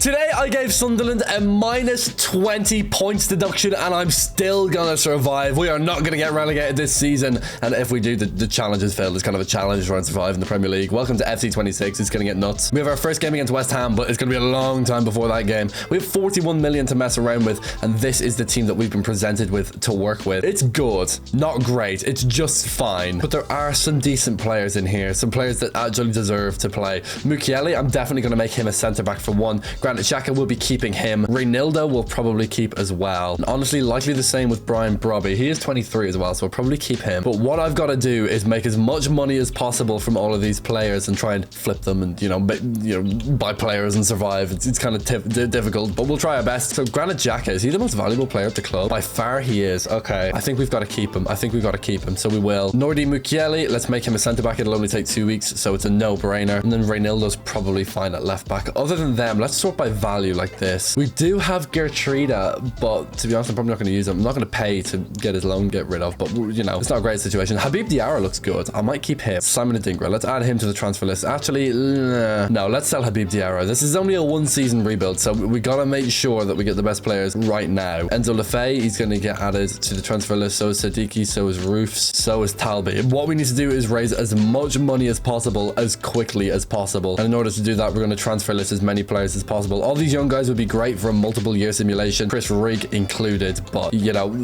Today, I gave Sunderland a minus 20 points deduction, and I'm still gonna survive. We are not gonna get relegated this season, and if we do, the challenge has failed. It's kind of a challenge to try and survive in the Premier League. Welcome to FC 26. It's gonna get nuts. We have our first game against West Ham, but it's gonna be a long time before that game. We have 41 million to mess around with, and this is the team that we've been presented with to work with. It's good, not great. It's just fine, but there are some decent players in here, some players that actually deserve to play. Mukiele, I'm definitely gonna make him a centre back for one. Granit Xhaka will be keeping him. Reynildo will probably keep as well. And honestly, likely the same with Brian Brobby. He is 23 as well, so I'll probably keep him. But what I've got to do is make as much money as possible from all of these players and try and flip them and, buy players and survive. It's kind of difficult, but we'll try our best. So Granit Xhaka, is he the most valuable player at the club? By far he is. Okay, I think we've got to keep him. So we will. Nordi Mukiele, let's make him a centre back. It'll only take 2 weeks, so it's a no-brainer. And then Reynildo's probably fine at left back. Other than them, let's sort by value like this. We do have Gertruida, but to be honest, I'm probably not going to use him. I'm not going to pay to get his loan get rid of, but it's not a great situation. Habib Diarra looks good. I might keep him. Simon Adingra, let's add him to the transfer list. Actually, no, let's sell Habib Diarra. This is only a one-season rebuild, so we got to make sure that we get the best players right now. Enzo Lefebvre, he's going to get added to the transfer list. So is Sadiki, so is Roofs, so is Talby. What we need to do is raise as much money as possible as quickly as possible. And in order to do that, we're going to transfer list as many players as possible. All these young guys would be great for a multiple year simulation, Chris Rigg included, but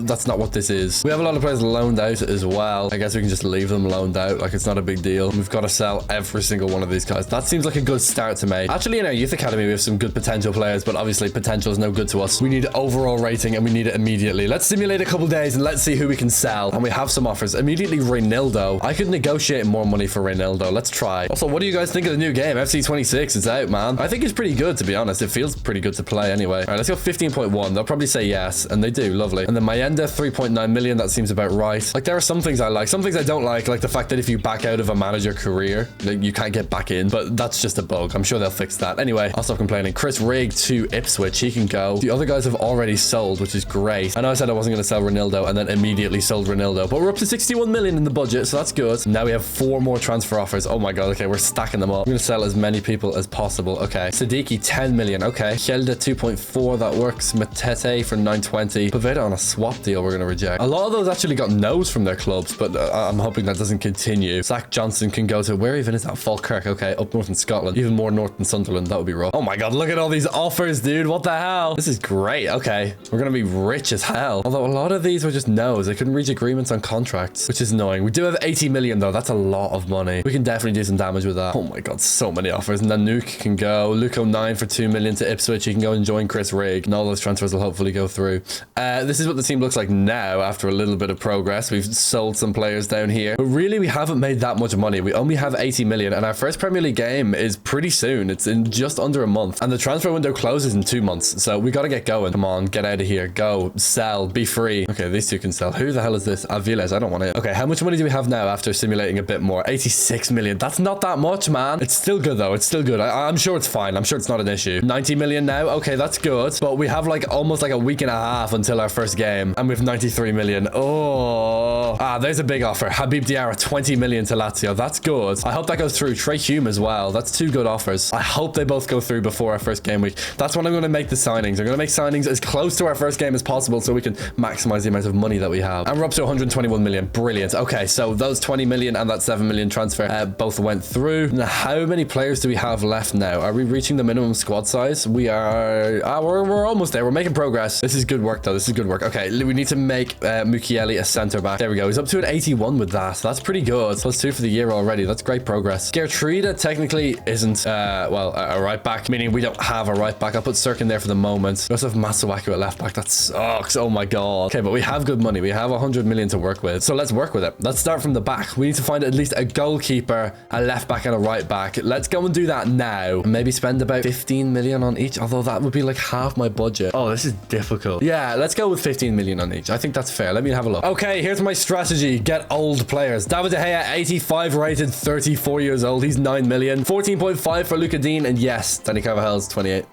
that's not what this is. We have a lot of players loaned out as well. I guess we can just leave them loaned out, like it's not a big deal. We've got to sell every single one of these guys. That seems like a good start to make. Actually, in our youth academy, we have some good potential players, but obviously potential is no good to us. We need overall rating and we need it immediately. Let's simulate a couple days and let's see who we can sell. And we have some offers. Immediately, Reynildo. I could negotiate more money for Reynildo. Let's try. Also, what do you guys think of the new game? FC 26 is out, man. I think it's pretty good, to be honest. It feels pretty good to play anyway. All right, let's go 15.1. They'll probably say yes, and they do. Lovely. And then Mayenda, 3.9 million. That seems about right. Like, there are some things I like. Some things I don't like the fact that if you back out of a manager career, you can't get back in. But that's just a bug. I'm sure they'll fix that. Anyway, I'll stop complaining. Chris Rigg to Ipswich. He can go. The other guys have already sold, which is great. I know I said I wasn't going to sell Reynildo and then immediately sold Reynildo, but we're up to 61 million in the budget, so that's good. Now we have 4 more transfer offers. Oh my god. Okay, we're stacking them up. I'm going to sell as many people as possible. Okay. Sadiki, 10 million. Okay. Helda, 2.4. That works. Matete for 920. Poveda on a swap deal we're going to reject. A lot of those actually got no's from their clubs, but I'm hoping that doesn't continue. Zach Johnson can go to, where even is that? Falkirk. Okay, up north in Scotland. Even more north than Sunderland. That would be rough. Oh my god, look at all these offers, dude. What the hell? This is great. Okay, we're going to be rich as hell. Although a lot of these were just no's. They couldn't reach agreements on contracts, which is annoying. We do have 80 million though. That's a lot of money. We can definitely do some damage with that. Oh my god, so many offers. And then Nuke can go. Luco 9 for 2 million to Ipswich. He can go and join Chris Rigg. And all those transfers will hopefully go through. This is what the team looks like now after a little bit of progress. We've sold some players down here, but really we haven't made that much money. We only have 80 million and our first Premier League game is pretty soon. It's in just under a month and the transfer window closes in 2 months. So we got to get going. Come on, get out of here. Go, sell, be free. Okay, these two can sell. Who the hell is this? Aviles, I don't want it. Okay, how much money do we have now after simulating a bit more? 86 million. That's not that much, man. It's still good though. It's still good. I'm sure it's fine. I'm sure it's not an issue. 90 million now. Okay, that's good. But we have almost a week and a half until our first game and we have 93 million. Oh, there's a big offer. Habib Diarra, 20 million to Lazio. That's good. I hope that goes through. Trey Hume as well. That's 2 good offers. I hope they both go through before our first game week. That's when I'm going to make the signings. I'm going to make signings as close to our first game as possible so we can maximize the amount of money that we have. And we're up to 121 million. Brilliant. Okay, so those 20 million and that 7 million transfer both went through. Now, how many players do we have left now? Are we reaching the minimum squad size? We are. We're almost there. We're making progress. This is good work, though. This is good work. Okay, we need to make Mukiele a centre back. There we go. He's up to an 81 with that. That's pretty good. +2 for the year already. That's great progress. Gertruida technically isn't, a right back, meaning we don't have a right back. I'll put Sirkin there for the moment. We also have Masuaku at left back. That sucks. Oh my god. Okay, but we have good money. We have 100 million to work with. So let's work with it. Let's start from the back. We need to find at least a goalkeeper, a left back, and a right back. Let's go and do that now. And maybe spend about 15 million on each, although that would be like half my budget. Oh, this is difficult. Yeah, let's go with 15 million on each. I think that's fair. Let me have a look. Okay, here's my strategy. Get old players. David De Gea, 85 rated, 34 years old. He's 9 million. 14.5 for Luca Dean. And yes, Danny Carvajal's 28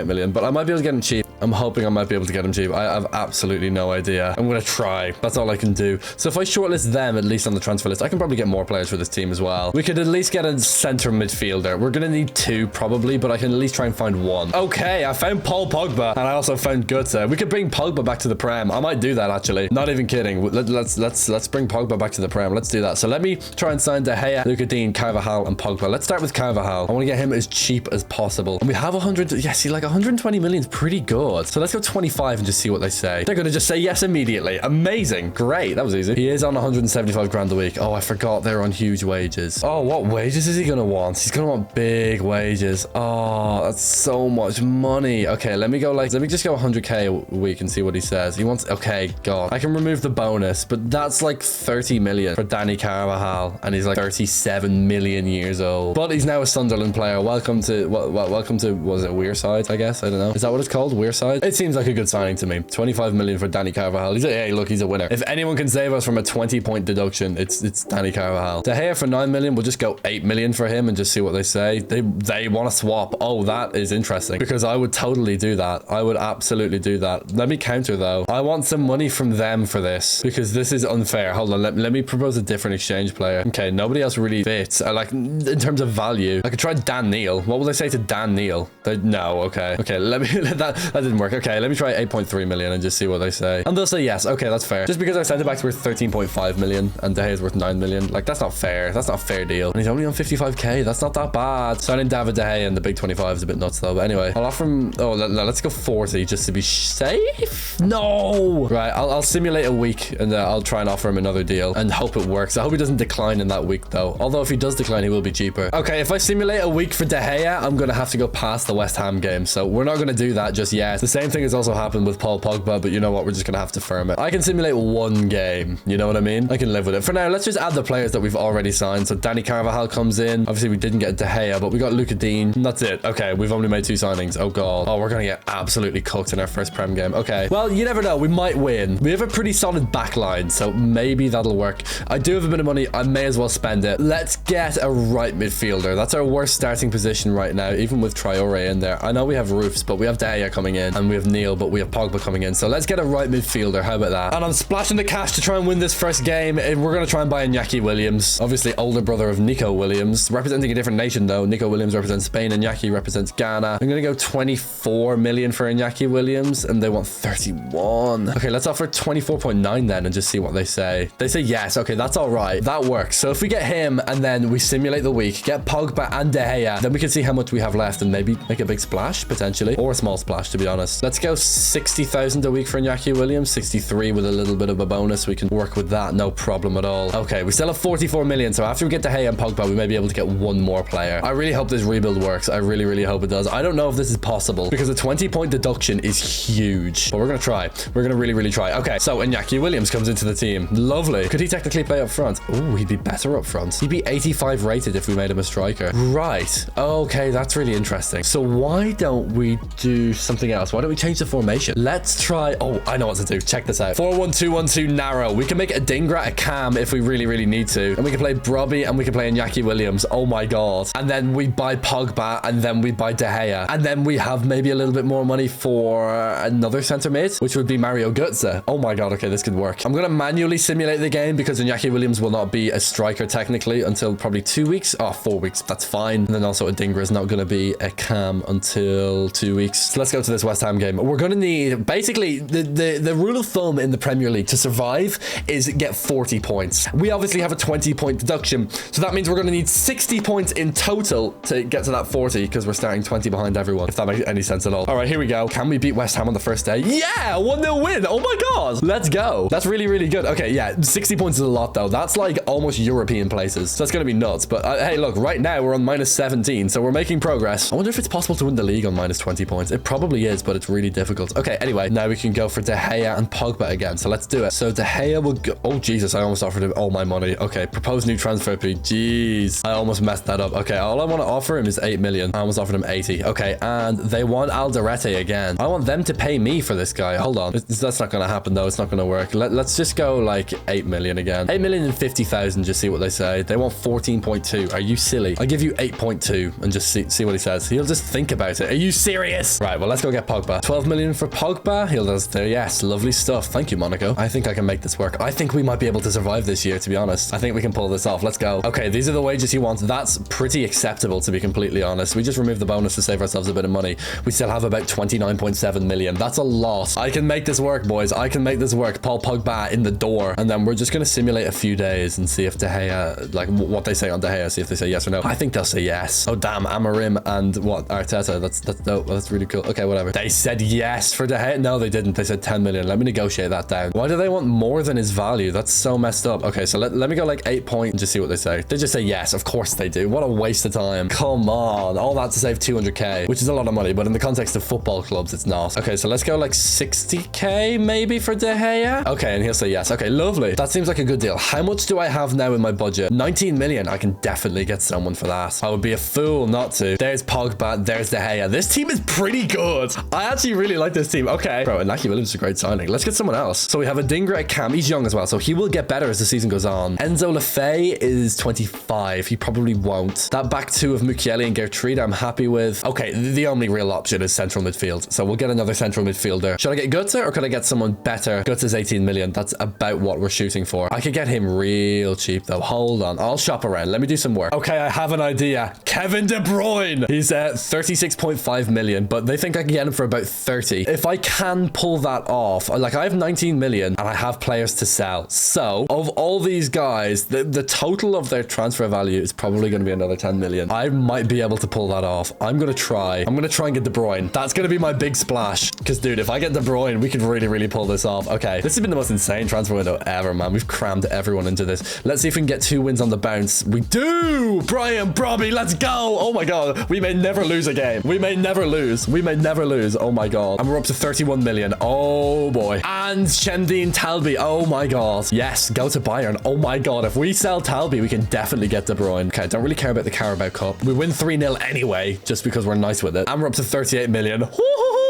million. But I might be able to get him cheap. I'm hoping I might be able to get him cheap. I have absolutely no idea. I'm going to try. That's all I can do. So if I shortlist them, at least on the transfer list, I can probably get more players for this team as well. We could at least get a center midfielder. We're going to need 2 probably, but I can at least try and find 1. Okay, I found Paul Pogba, and I also found Götze. We could bring Pogba back to the Prem. I might do that, actually. Not even kidding. Let's bring Pogba back to the Prem. Let's do that. So let me try and sign De Gea, Luca Dean, Carvajal, and Pogba. Let's start with Carvajal. I want to get him as cheap as possible. And we have 100. Yeah, see, like 120 million is pretty good. So let's go 25 and just see what they say. They're going to just say yes immediately. Amazing. Great. That was easy. He is on 175 grand a week. Oh, I forgot they're on huge wages. Oh, what wages is he going to want? He's going to want big wages. Oh, that's so much money. Okay, let me just go 100k a week and see what he says. He wants, okay, God. I can remove the bonus, but that's like 30 million for Danny Carvajal, and he's like 37 million years old. But he's now a Sunderland player. Welcome to, was it Wearside, I guess? I don't know. Is that what it's called? Wearside? It seems like a good signing to me. 25 million for Danny Carvajal. Hey, look, he's a winner. If anyone can save us from a 20-point deduction, it's Danny Carvajal. De Gea for 9 million. We'll just go 8 million for him and just see what they say. They want to swap. Oh, that is interesting, because I would totally do that. I would absolutely do that. Let me counter though. I want some money from them for this, because this is unfair. Hold on. Let me propose a different exchange player. Okay, nobody else really fits. Like in terms of value, I could try Dan Neil. What will I say to Dan Neil? No. Okay. Let me. that didn't work. Okay, let me try 8.3 million and just see what they say. And they'll say yes. Okay, that's fair. Just because our centre back's worth 13.5 million and De Gea's worth 9 million, like that's not fair. That's not a fair deal. And he's only on 55k. That's not that bad. Signing David De Gea in the big 25 is a bit nuts though. But anyway, I'll offer him. Oh, let's go 40 just to be safe. No. Right. I'll simulate a week and I'll try and offer him another deal and hope it works. I hope he doesn't decline in that week though. Although if he does decline, he will be cheaper. Okay, if I simulate a week for De Gea, I'm gonna have to go past the West Ham game. So we're not gonna do that just yet. The same thing has also happened with Paul Pogba, but you know what? We're just gonna have to firm it. I can simulate 1 game. You know what I mean? I can live with it. For now, let's just add the players that we've already signed. So Danny Carvajal comes in. Obviously, we didn't get De Gea, but we got Luca Dean. And that's it. Okay, we've only made 2 signings. Oh god. Oh, we're gonna get absolutely cooked in our first Prem game. Okay. Well, you never know. We might win. We have a pretty solid back line, so maybe that'll work. I do have a bit of money. I may as well spend it. Let's get a right midfielder. That's our worst starting position right now, even with Traore in there. I know we have Roofs, but we have De Gea coming in, and we have Neil, but we have Pogba coming in. So let's get a right midfielder. How about that? And I'm splashing the cash to try and win this first game. We're going to try and buy Iñaki Williams, obviously older brother of Nico Williams, representing a different nation though. Nico Williams represents Spain, Iñaki represents Ghana. I'm going to go 24 million for Iñaki Williams, and they want 31. Okay, let's offer 24.9 then and just see what they say. They say yes. Okay, that's all right. That works. So if we get him and then we simulate the week, get Pogba and De Gea, then we can see how much we have left and maybe make a big splash potentially, or a small splash to be honest. Let's go 60,000 a week for Iñaki Williams, 63 with a little bit of a bonus. We can work with that, no problem at all. Okay, we still have 44 million. So after we get De Gea and Pogba, we may be able to get 1 more player. I really hope this rebuild works. I really hope it does. I don't know if this is possible because a 20-point deduction is huge, but we're gonna try. We're gonna really try. Okay, so Iñaki Williams comes into the team. Lovely. Could he technically play up front? Oh, he'd be better up front. He'd be 85 rated if we made him a striker. Right. Okay, that's really interesting. So why don't we do something else? Why don't we change the formation? Let's try. Oh, I know what to do. Check this out. 4-1-2-1-2 narrow. We can make a Dingra a cam if we really need to. And we can play Brobby and we can play Iñaki Williams. Oh my god. And then we buy Pogba and then we buy De Gea. And then we have maybe a little bit more money for another centre mid, which would be Mario Götze. Oh my god. Okay, this could work. I'm going to manually simulate the game because Iñaki Williams will not be a striker technically until probably 2 weeks. Oh, 4 weeks. That's fine. And then also Adingra is not going to be a cam until 2 weeks. So let's go to this West Ham game. We're going to need basically the rule of thumb in the Premier League to survive is get 40 points. We obviously have a 20-point deduction. So that means we're going to need 60 points in total to get to that 40 because we're starting 20 behind everyone, if that makes any sense at all. All right, here we go. Can we beat West Ham on the first day? Yeah, 1-0 win. Oh my god. Let's go. That's really good. Okay, yeah, 60 points is a lot though. That's like almost European places. So that's going to be nuts. But hey, look, right now we're on -17. So we're making progress. I wonder if it's possible to win the league on -20 points. It probably is, but it's really difficult. Okay, anyway, now we can go for De Gea and Pogba again. So let's do it. So De Gea will go. Oh, Jesus, I almost offered him all my money. Okay, propose new transfer fee. Jeez, I almost messed that up. Okay, all I want to offer him is 8 million. I almost offered him 80. Okay, and they want Alderete again. I want them to pay me for this guy. Hold on. That's not going to happen though. It's not going to work. Let's just go like 8 million again. 8,050,000, just see what they say. They want 14.2. Are you silly? I'll give you 8.2 and just see what he says. He'll just think about it. Are you serious? Right, well, let's go get Pogba. 12 million for Pogba. He'll does there. Yes, lovely stuff. Thank you, Monaco. I think I can make this work. I think we might be able to survive this year, to be honest. I think we can pull this off. Let's go. Okay, these are the wages he wants. That's pretty acceptable, to be completely honest. We just removed the bonus to save ourselves a bit of money. We still have about 29.7 million. That's a lot. I can make this work, boys. I can make this work. Paul Pogba in the door. And then we're just going to simulate a few days and see if De Gea, like what they say on De Gea, see if they say yes or no. I think they'll say yes. Oh, damn. Amarim and what? Arteta. That's dope. That's really cool. Okay, whatever. They said yes for De Gea. No, they didn't. They said 10 million. Let me negotiate that down. Why do they want more than his value? That's so messed up. Okay, so let me go like 8 points and just see what they say. They just say yes. Of course they do. What a waste of time. Come on. All that to save 200k, which is a lot of money, but in the context of football clubs, it's not. Okay, so let's go like 60k maybe for De Gea. Okay, and he'll say yes. Okay, lovely. That seems like a good deal. How much do I have now in my budget? 19 million. I can definitely get someone for that. I would be a fool not to. There's Pogba. There's De Gea. This team is pretty good. I actually really like this team. Okay. Bro, and Naki Williams is a great signing. Let's get someone else. So we have a Dingra at Cam. He's young as well, so he will get better as the season goes on. Enzo Lefebvre is 25. He probably won't. That back two of Mukiele and Gertrude, I'm happy with. Okay, the only real option is central midfield. So we'll get another central midfielder. Should I get Götze or could I get someone better? Götze is 18 million. That's about what we're shooting for. I could get him real cheap though. Hold on. I'll shop around. Let me do some work. Okay, I have an idea. Kevin De Bruyne. He's at 36.5 million, but they think I can get him for about 30. If I can pull that off, like I have 19 million and I have players to sell. So of all these guys, the total of their transfer value is probably going to be another 10 million. I might be able to pull that off. I'm going to try. I'm going to try and get De Bruyne. That's going to be my big splash. Because dude, if I get De Bruyne, we could really pull this off. Okay, this has been the most insane transfer window ever, man. We've crammed everyone into this. Let's see if we can get 2 wins on the bounce. We do! Brian Brobby, let's go! Oh my god, we may never lose a game. We may never lose. We may never lose. Oh my god. And we're up to 31 million. Oh boy. And Shendine Talbi. Oh my god. Yes, go to Bayern. Oh my god. If we sell Talbi, we can definitely get De Bruyne. Okay, don't really care about the Carabao Cup. We win 3-0 anyway, just because we're nice with it. And we're up to 38 million.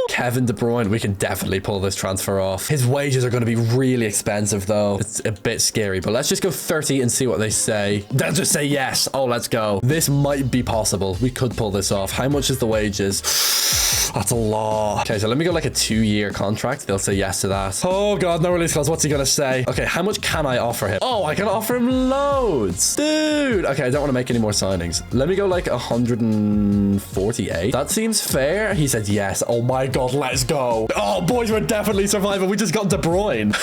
Kevin De Bruyne, we can definitely pull this transfer off. His wages are going to be really expensive though. It's a bit scary, but let's just go 30 and see what they say. They'll just say yes. Oh, let's go. This might be possible. We could pull this off. How much is the wages? That's a lot. Okay, so let me go like a 2-year contract. They'll say yes to that. Oh god, no release clause. What's he gonna say? Okay, how much can I offer him? Oh, I can offer him loads. Dude. Okay, I don't want to make any more signings. Let me go like 148. That seems fair. He said yes. Oh my god, let's go. Oh, boys, we're definitely surviving. We just got De Bruyne.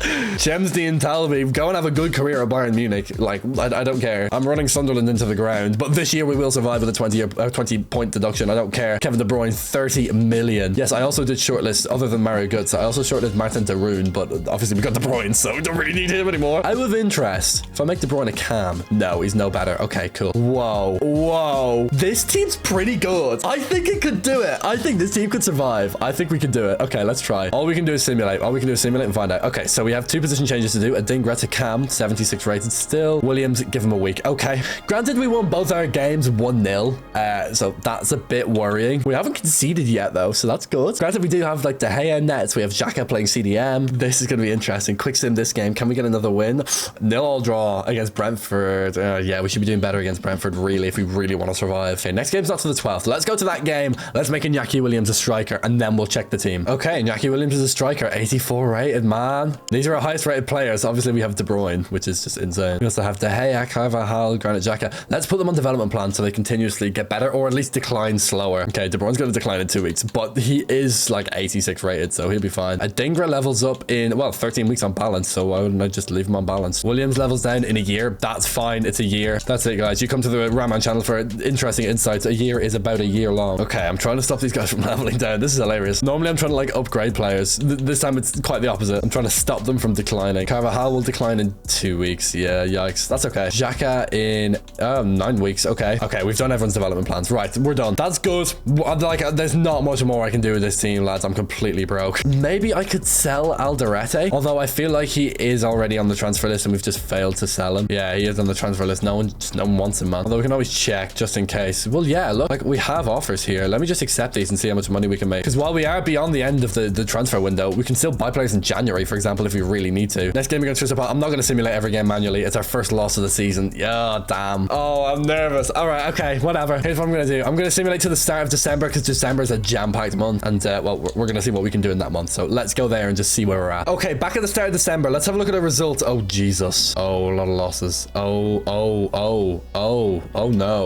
Shendine Talbi, go and have a good career at Bayern Munich. Like, I don't care. I'm running Sunderland into the ground, but this year we will survive with a 20-point deduction. I don't care. Kevin De Bruyne, 30 million. Yes, I also did shortlist, other than Mario Götze, I also shortlisted Martin de Roon, but obviously we got De Bruyne, so we don't really need him anymore. Out of interest, if I make De Bruyne a cam, no, he's no better. Okay, cool. Whoa. This team's pretty good. I think it could do it. I think this team could survive. I think we can do it. Okay, let's try. All we can do is simulate. And find out. Okay, so we have 2 position changes to do. A Dingra to Cam, 76 rated still. Williams, give him a week. Okay. Granted, we won both our games 1-0. So that's a bit worrying. We haven't conceded yet, though, so that's good. Granted, we do have, like, De Gea nets. We have Xhaka playing CDM. This is going to be interesting. Quick sim this game. Can we get another win? 0-all draw against Brentford. Yeah, we should be doing better against Brentford, really, if we really want to survive. Okay, next game's not to the 12th. Let's go to that game. Let's make Iñaki Williams a striker, and then we'll check the team. Okay, Iñaki Williams is a striker. 84 rated, man. These are our highest rated players. Obviously, we have De Bruyne, which is just insane. We also have De Gea, Carvajal, Granit Xhaka. Let's put them on development plans so they continuously get better, or at least decline slower. Okay, De Bruyne's going to decline in 2 weeks, but he is like 86 rated, so he'll be fine. Dingra levels up in, well, 13 weeks on balance, so why wouldn't I just leave him on balance? Williams levels down in a year. That's fine. It's a year. That's it, guys. You come to the Ramman channel for interesting insights. A year is about a year long. Okay, I'm trying to stop these guys from leveling down. This is hilarious. Normally, I'm trying to like upgrade players. This time, it's quite the opposite. I'm trying to stop them from declining. Carvajal will decline in 2 weeks. Yeah, yikes. That's okay. Xhaka in 9 weeks. Okay, we've done everyone's development plans. Right, we're done. That's good. Like, there's not much more I can do with this team, lads. I'm completely broke. Maybe I could sell Alderete, although I feel like he is already on the transfer list and we've just failed to sell him. Yeah, he is on the transfer list. No one wants him, man. Although we can always check just in case. Well, yeah, look, like we have offers here. Let me just accept these and see how much money we can make. Because while we are beyond the end of the transfer window, we can still buy players in January, for example, if we we really need to. Next game against Crystal Palace. I'm not going to simulate every game manually. It's our first loss of the season. Yeah, damn. Oh, I'm nervous. All right, okay, whatever. Here's what I'm going to do. I'm going to simulate to the start of December because December is a jam-packed month. And, well, we're going to see what we can do in that month. So let's go there and just see where we're at. Okay, back at the start of December. Let's have a look at the results. Oh, Jesus. Oh, a lot of losses. Oh no.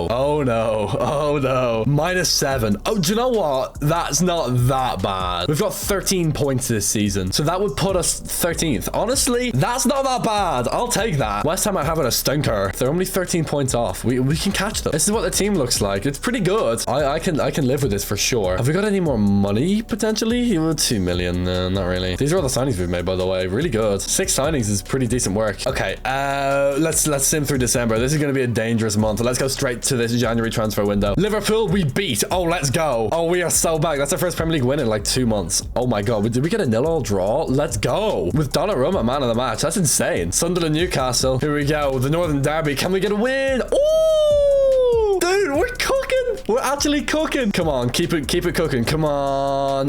Oh no. Oh no. -7. Oh, do you know what? That's not that bad. We've got 13 points this season. So that would put us 13th. Honestly, that's not that bad. I'll take that. West Ham are having a stinker. They're only 13 points off. We can catch them. This is what the team looks like. It's pretty good. I can live with this for sure. Have we got any more money potentially? 2 million. Not really. These are all the signings we've made, by the way. Really good. 6 signings is pretty decent work. Okay. Let's sim through December. This is going to be a dangerous month. Let's go straight to this January transfer window. Liverpool, we beat. Oh, let's go. Oh, we are so back. That's our first Premier League win in like 2 months. Oh my God. Did we get a 0-0 draw? Let's go. With Donnarumma, man of the match. That's insane. Sunderland, Newcastle. Here we go. The Northern Derby. Can we get a win? Oh, dude, we're cooking. We're actually cooking. Come on. Keep it cooking. Come on.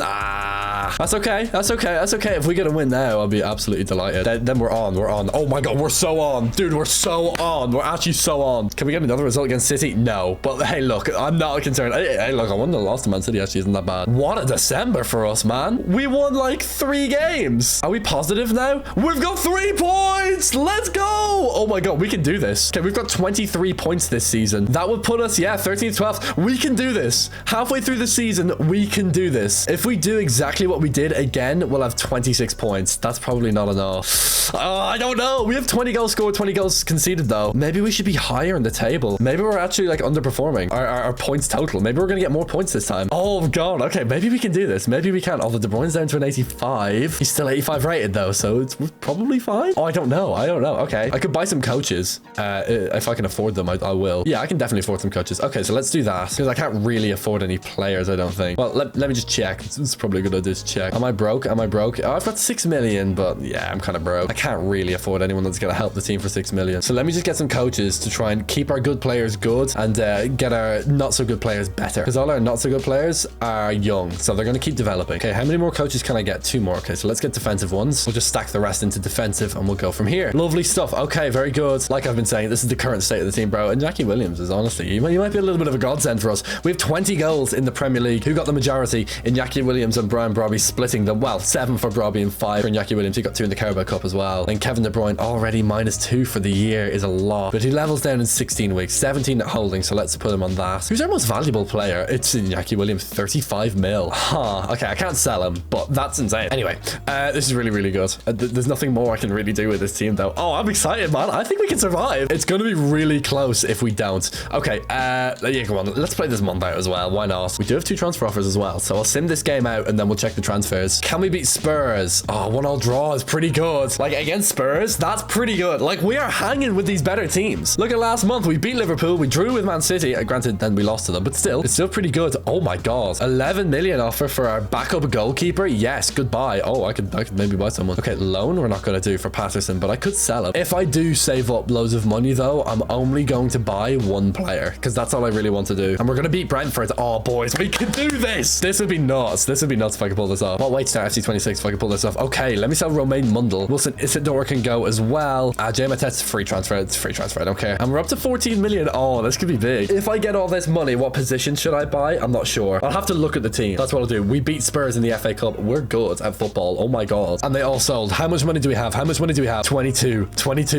That's okay. That's okay. That's okay. If we get a win now, I'll be absolutely delighted. Then we're on. We're on. Oh my God. We're so on. Dude, we're so on. We're actually so on. Can we get another result against City? No. But hey, look, I'm not concerned. Hey, look, I won the loss to Man City actually isn't that bad. What a December for us, man. We won like 3 games. Are we positive now? We've got 3 points. Let's go. Oh my God. We can do this. Okay, we've got 23 points this season. That would put us, yeah, 13th, 12th. We can do this. Halfway through the season, we can do this. If we do exactly what we did again, we'll have 26 points. That's probably not enough. I don't know. We have 20 goals scored, 20 goals conceded though. Maybe we should be higher in the table. Maybe we're actually like underperforming our points total. Maybe we're gonna get more points this time. Oh God. Okay, maybe we can do this. Maybe we can. Although De Bruyne's down to an 85. He's still 85 rated though, so it's probably fine. Oh, I don't know. Okay, I could buy some coaches. If I can afford them, I will. Yeah, I can definitely afford some coaches. Okay, so let's do that because I can't really afford any players, I don't think. Well, let me just check. It's probably a good idea to check. Am I broke? Am I broke? Oh, I've got 6 million, but yeah, I'm kind of broke. I can't really afford anyone that's going to help the team for 6 million. So let me just get some coaches to try and keep our good players good and get our not so good players better. Because all our not so good players are young, so they're going to keep developing. Okay, how many more coaches can I get? 2 more. Okay, so let's get defensive ones. We'll just stack the rest into defensive and we'll go from here. Lovely stuff. Okay, very good. Like I've been saying, this is the current state of the team, bro. And Jackie Williams is honestly, he might be a little bit of a godsend for us. We have 20 goals in the Premier League. Who got the majority? In Jackie Williams and Brian Brobby splitting them. Well, 7 for Brobby and 5 for Jackie Williams. He got 2 in the Carabao Cup as well. And Kevin De Bruyne already -2 for the year is a lot. But he levels down in 16 weeks. 17 at holding, so let's put him on that. Who's our most valuable player? It's Jackie Williams, 35 mil. Huh. Okay, I can't sell him, but that's insane. Anyway, this is really, really good. There's nothing more I can really do with this team, though. Oh, I'm excited, man. I think we can survive. It's going to be really close if we don't. Okay, yeah, come on. Let's play this month out as well. Why not? We do have 2 transfer offers as well, so I'll sim this game out and then we'll check the transfers. Can we beat Spurs? Oh, 1-1 draw is pretty good. Like, against Spurs, that's pretty good. Like, we are hanging with these better teams. Look at last month. We beat Liverpool. We drew with Man City. Granted, then we lost to them, but still, it's still pretty good. Oh my God. 11 million offer for our backup goalkeeper. Yes, goodbye. Oh, I could maybe buy someone. Okay, loan we're not going to do for Patterson, but I could sell him. If I do save up loads of money, though, I'm only going to buy 1 player because that's all I really want to do. And we're going to beat Brentford. Oh, boys, we can do this. This would be nuts. This would be nuts if I could pull this off. What weight start FC26 if I could pull this off? Okay, let me sell Romain Mundle. Wilson Isidore can go as well. Jay Matet's free transfer. It's free transfer. I don't care. And we're up to 14 million. Oh, this could be big. If I get all this money, what position should I buy? I'm not sure. I'll have to look at the team. That's what I'll do. We beat Spurs in the FA Cup. We're good at football. Oh my God. And they all sold. How much money do we have? How much money do we have? 22.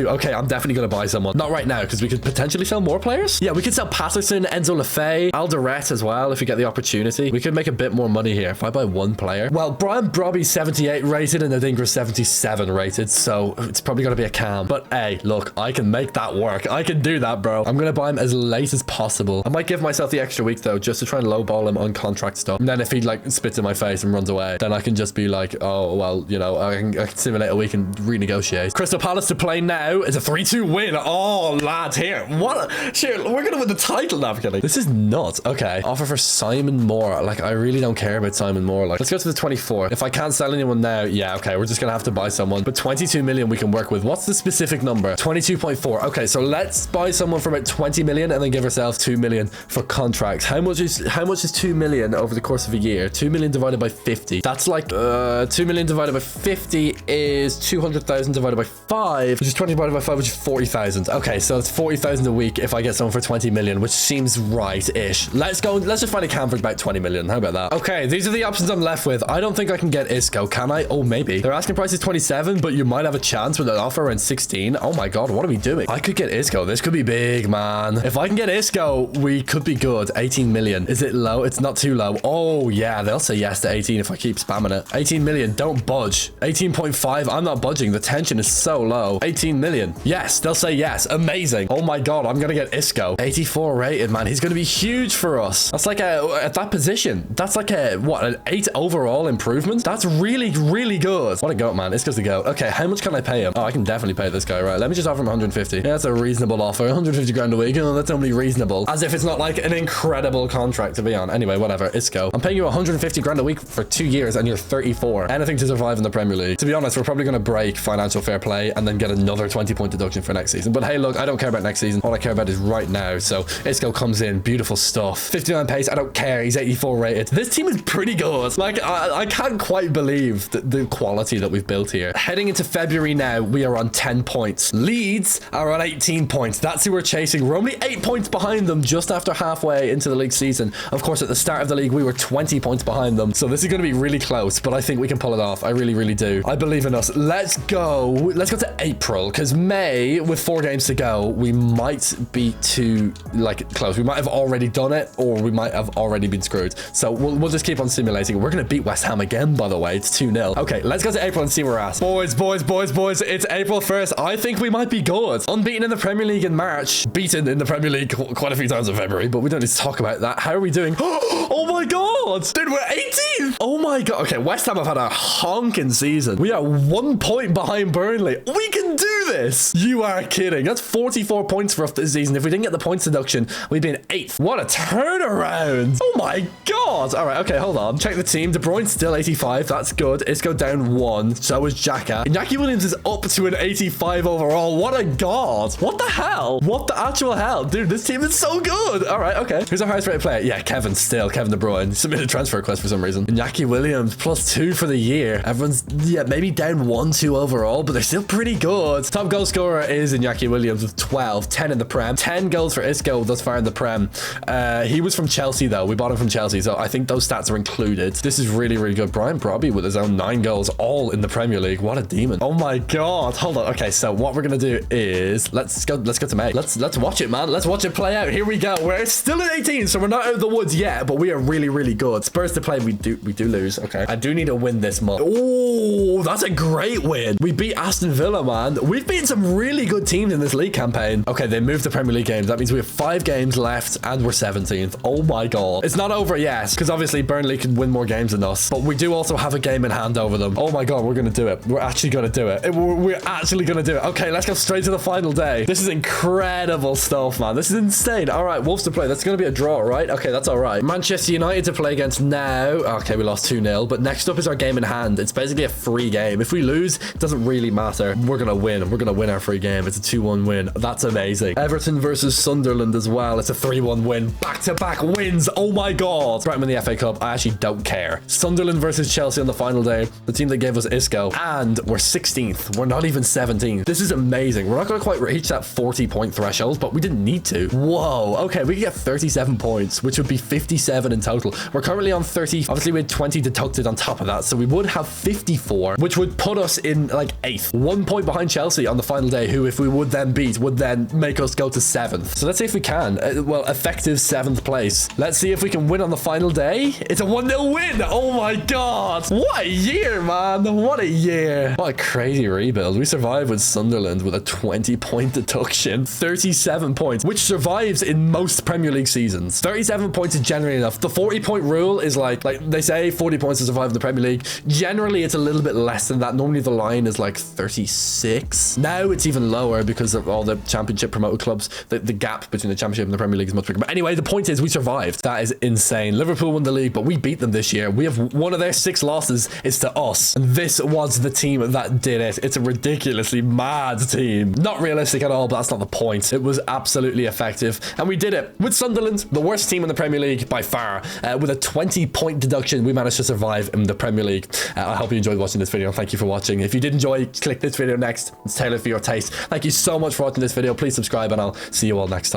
Okay, I'm definitely going to buy someone. Not right now, because we could potentially sell more players. Yeah, we could sell Patterson, Enzo Lefebvre, Alderette as well, if we get the opportunity. We could make a bit more money here if I buy 1 player. Well, Brian Brobby's 78 rated and Adingra's 77 rated, so it's probably going to be a cam. But hey, look, I can make that work. I can do that, bro. I'm going to buy him as late as possible. I might give myself the extra week, though, just to try and lowball him on contract stuff. And then if he, like, spits in my face and runs away, then I can just be like, oh, well, you know, I can simulate a week and renegotiate. Crystal Palace to play now is a 3-2 win. Oh, lads, here. What? Sure, we're going to win the title now, Kelly. This is nuts. Okay. Offer for Simon Moore. Like, I really don't care about Simon Moore. Like, let's go to the 24. If I can't sell anyone now, yeah, okay, we're just gonna have to buy someone. But 22 million we can work with. What's the specific number? 22.4. Okay, so let's buy someone for about 20 million and then give ourselves 2 million for contracts. How much is 2 million over the course of a year? 2 million divided by 50. That's like 2 million divided by 50 is 200,000 divided by 5, which is 20 divided by 5, which is 40,000. Okay, so it's 40,000 a week if I get someone for 20 million, which seems right-ish. Let's just find a cam for about 20 million. How about that? Okay, these are the options I'm left with. I don't think I can get Isco, can I? Oh, maybe. Their asking price is 27, but you might have a chance with an offer around 16. Oh my god, what are we doing? I could get Isco. This could be big, man. If I can get Isco, we could be good. 18 million. Is it low? It's not too low. Oh, yeah, they'll say yes to 18 if I keep spamming it. 18 million, don't budge. 18.5, I'm not budging. The tension is so low. 18 million. Yes, they'll say yes. Amazing. Oh my god, I'm gonna get Isco. 84 rated, man. He's gonna be huge for us. That's like at that position, that's like what, an 8 overall improvement? That's really, really good. What a goat, man. Isco's the goat. Okay, how much can I pay him? Oh, I can definitely pay this guy, right? Let me just offer him 150. Yeah, that's a reasonable offer. 150 grand a week. Oh, that's only reasonable. As if it's not like an incredible contract to be on. Anyway, whatever. Isco. I'm paying you 150 grand a week for 2 years and you're 34. Anything to survive in the Premier League. To be honest, we're probably going to break financial fair play and then get another 20-point deduction for next season. But hey, look, I don't care about next season. All I care about is right now. So Isco comes in. Beautiful stuff. 59 pace. I don't care. He's 84 rated. This team is pretty good. Like, I can't quite believe the quality that we've built here. Heading into February now, we are on 10 points. Leeds are on 18 points. That's who we're chasing. We're only 8 points behind them just after halfway into the league season. Of course, at the start of the league, we were 20 points behind them. So this is going to be really close, but I think we can pull it off. I really, really do. I believe in us. Let's go. Let's go to April, because May, with 4 games to go, we might be too, like, close. We might have already done it, or we might have already been screwed. So we'll just keep on simulating. We're going to beat West Ham again, by the way. It's 2-0. Okay, let's go to April and see where we're at. Boys, it's April 1st. I think we might be good. Unbeaten in the Premier League in March. Beaten in the Premier League quite a few times in February, but we don't need to talk about that. How are we doing? Oh my god! Dude, we're 18th! Oh my god. Okay, West Ham have had a honking season. We are 1 point behind Burnley. We can do this! You are kidding. That's 44 points for us this season. If we didn't get the points deduction, we'd be in 8th. What a turnaround! Oh my god! Alright, okay, hold on. Check the team. De Bruyne's still 85. That's good. Isco down 1. So is Xhaka. Iñaki Williams is up to an 85 overall. What a god! What the hell? What the actual hell? Dude, this team is so good! Alright, okay. Who's our highest rated player? Yeah, Kevin still. Kevin De Bruyne. Submitted a transfer request for some reason. Iñaki Williams, +2 for the year. Everyone's, yeah, maybe down 1-2 overall, but they're still pretty good. Top goal scorer is Iñaki Williams with 12. 10 in the Prem. 10 goals for Isco thus far in the Prem. He was from Chelsea, though. We bought him from Chelsea, so I think those stats are included. This is really, really good. Brian Brobby with his own 9 goals, all in the Premier League. What a demon. Oh my god. Hold on. Okay, so what we're gonna do is let's go to May. Let's watch it, man. Let's watch it play out. Here we go. We're still at 18, so we're not out of the woods yet, but we are really, really good. Spurs to play, we do lose. Okay. I do need to win this month. Oh, that's a great win. We beat Aston Villa, man. We've beaten some really good teams in this league campaign. Okay, they moved the Premier League games. That means we have 5 games left and we're 17th. Oh my god. It's not over yet, because obviously Burnley can win more games than us, but we do also have a game in hand over them. Oh my god, we're gonna do it. We're actually gonna do it. We're actually gonna do it. Okay, let's go straight to the final day. This is incredible stuff, man. This is insane. All right, Wolves to play. That's gonna be a draw, right? Okay, that's all right. Manchester United to play against now. Okay, we lost 2-0, but next up is our game in hand. It's basically a free game. If we lose, it doesn't really matter. We're gonna win. We're gonna win our free game. It's a 2-1 win. That's amazing. Everton versus Sunderland as well. It's a 3-1 win. Back-to-back wins. Oh my god. Brighton win the FA Cup. I actually don't care. Sunderland versus Chelsea on the final day. The team that gave us Isco. And we're 16th. We're not even 17th. This is amazing. We're not gonna quite reach that 40-point threshold, but we didn't need to. Whoa. Okay, we can get 37 points, which would be 57 in total. We're currently on 30. Obviously, we had 20 deducted on top of that, so we would have 54, which would put us in like 8th. 1 point behind Chelsea on the final day, who, if we would then beat, would then make us go to 7th. So let's see if we can. Well, effective 7th place. Let's see if we can win on the final day. It's a 1-0 win. Oh my god. What a year, man. What a year. What a crazy rebuild. We survived with Sunderland with a 20-point deduction. 37 points, which survives in most Premier League seasons. 37 points is generally enough. The 40-point rule is like they say 40 points to survive in the Premier League. Generally, it's a little bit less than that. Normally, the line is like 36. Now it's even lower because of all the championship promoted clubs. The gap between the championship and the Premier League is much bigger. But anyway, the point is we survived. That is insane. Liverpool won the league, but we beat them this year. We have one of their 6 losses is to us. And this was the team that did it. It's a ridiculously mad team. Not realistic at all, but that's not the point. It was absolutely effective. And we did it. With Sunderland, the worst team in the Premier League by far, with a 20-point deduction, we managed to survive in the Premier League. I hope you enjoyed watching this video. Thank you for watching. If you did enjoy, click this video next. It's tailored for your taste. Thank you so much for watching this video. Please subscribe and I'll see you all next time.